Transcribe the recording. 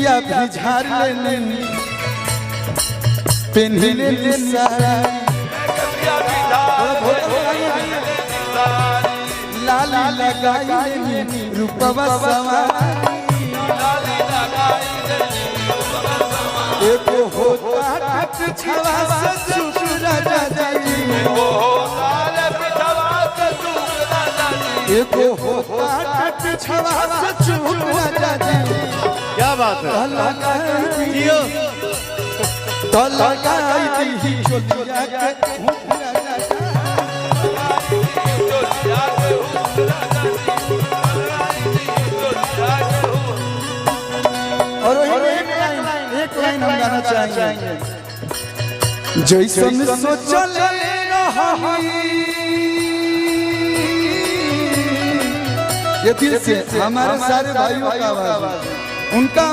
पिया भी झाड़ लेने पेन्हले सारा लाली लगाई रूपवा सवारी एको होता छवा से चुप राजा जी एको होता छवा से चुप राजा जी क्या बात है तो लगाई दी चोलिया के और एक लाइन हम गाना चाहेंगे जैसन सोचल ये दिल से हमारे सारे भाइयों का आवाज उनका